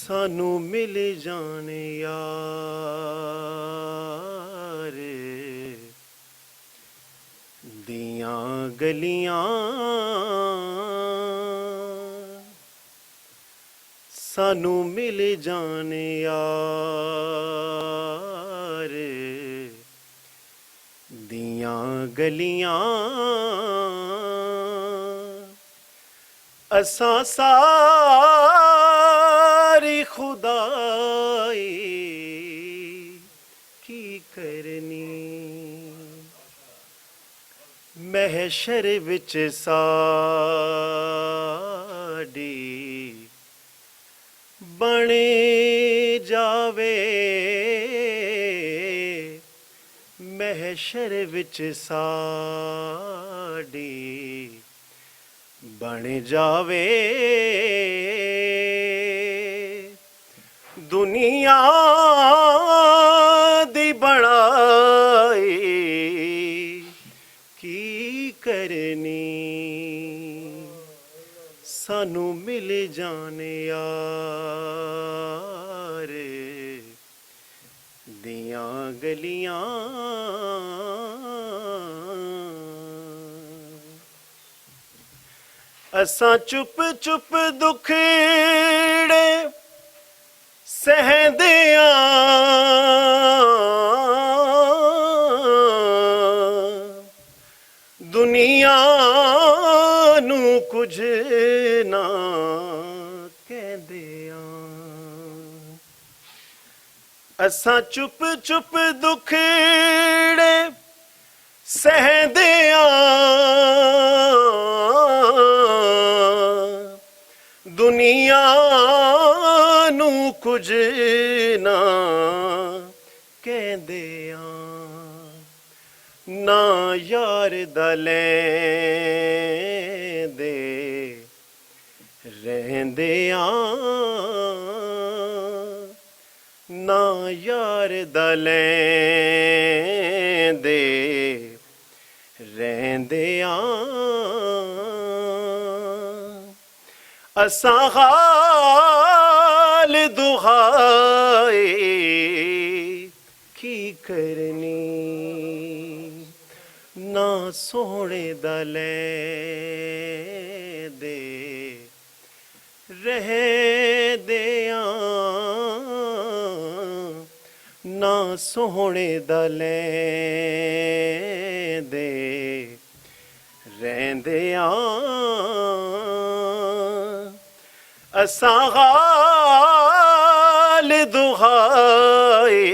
सानू मिल जाने यार दियां गलियां सानू मिल जाने यार दियां गलियां असां सारी खुदाई की करनी महशर विच साडी बने जावे महशर विच साडी बन जावे दुनिया दी बनाई की करनी सानू मिल जाने यार दियां गलियां असां चुप चुप दुखड़े सहदे दुनिया नू कुछ ना कहदे असां चुप चुप दुखड़े सहदे दुनिया नू कुछ ना कहदे ना यार दा लैंदे रहंदे ना यार दा लैंदे रहंदे असां हाल दुहाए की करनी ना सोहणे दा लैंदे रहंदे ना सोहणे दा लैंदे रहंदे असां हाल दुहाए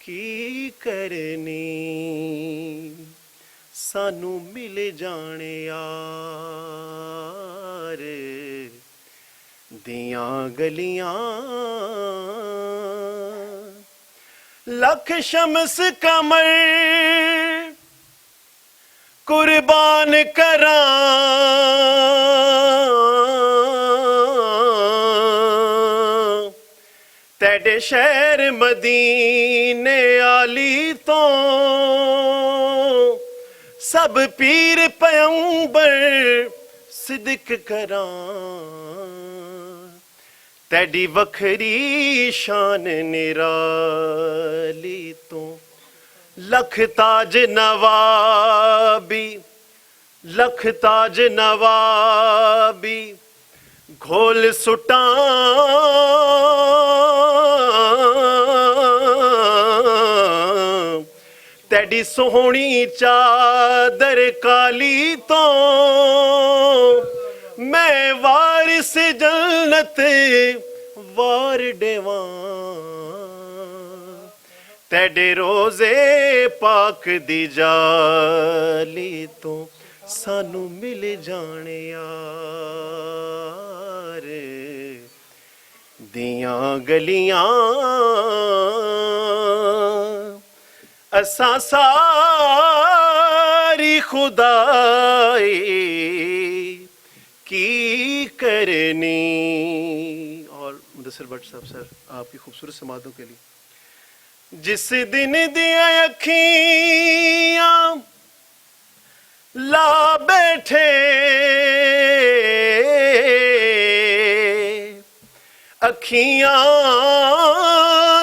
की करनी सानू मिल जाने यार दियां गलियां लख शम्स कमर कुर्बान करां तेरे शहर मदीने आली तो सब पीर पैगंबर सिदक करां तेरी वखरी शान निराली तो लख ताज नवाबी लख ताज नवाबी घोल सुटा तेरी सोहनी चादर काली तो मैं वारिस जन्नत वार देवां तेरे रोजे पाक दी जाली तो सानू मिल जाने यार दियां गलियां असां सारी खुदाई की करनी। और मुदस्सिर भट्ट साहब सर आपकी खूबसूरत समातों के लिए जिस दिन दिया अखियां ला बैठे ਅੱਖੀਆਂ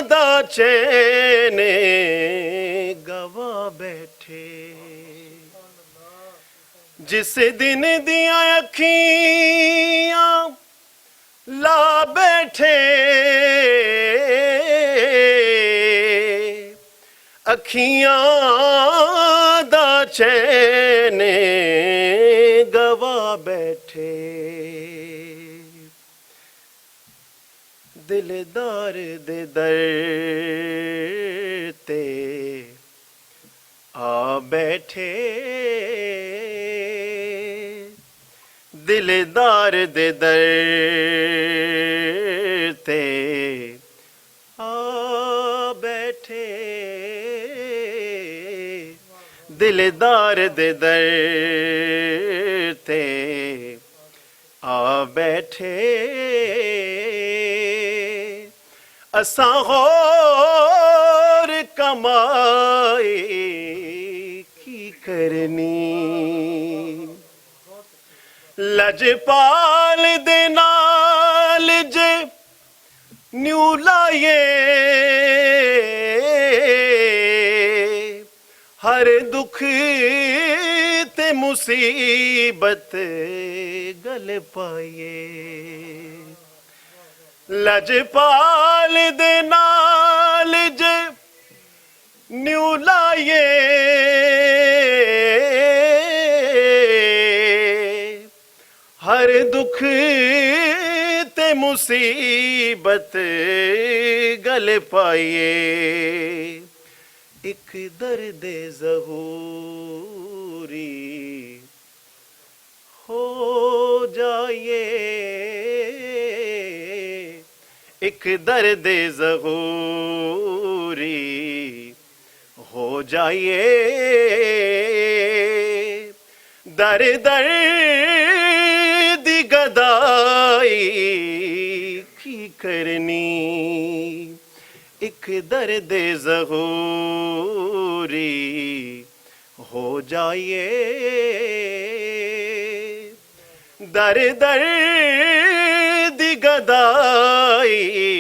ਦਾ ਚੈਨ ਗਵਾ ਬੈਠੇ, ਜਿਸ ਦਿਨ ਦੀਆਂ ਅੱਖੀਆਂ ਲਾ ਬੈਠੇ, ਅੱਖੀਆਂ ਦਾ ਚੈਨ ਗਵਾ ਬੈਠੇ। ਦਿਲਦਾਰ ਦੇ ਦਰ ਤੇ ਆ ਬੈਠੇ, ਦਿਲਦਾਰ ਦੇ ਦਰ ਤੇ ਆ ਬੈਠੇ, ਦਿਲਦਾਰ ਦੇ ਦਰ ਤੇ ਆ ਬੈਠੇ। ਅਸਾਂ ਹੋਰ ਕਮਾਈ ਕੀ ਕਰਨੀ, ਲਜਪਾਲ ਦੇ ਨਾਲ ਜੇ ਨਿਊ ਲਾਏ, ਹਰ ਦੁੱਖ ਤੇ ਮੁਸੀਬਤ ਗਲ ਪਾਈਏ। ਲਜਪਾਲ ਦੇ ਨਾਲ ਜੇ ਨਿਊ ਲਾਏ, ਹਰ ਦੁੱਖ ਤੇ ਮੁਸੀਬਤ ਗਲ ਪਾਈਏ। ਇੱਕ ਦਰਦ ਜ਼ਹੂਰੀ ਹੋ ਜਾਏ, ਇੱਕ ਦਰਦ ਜ਼ਹੂਰੀ ਹੋ ਜਾਏ। ਦਰ ਦਰ ਦੀ ਗਦਾਈ ਕੀ ਕਰਨੀ, ਇੱਕ ਦਰਦ ਜ਼ਹੂਰੀ ਹੋ ਜਾਏ। ਦਰ ਦਰ ਦੀ ਗਦਾਈ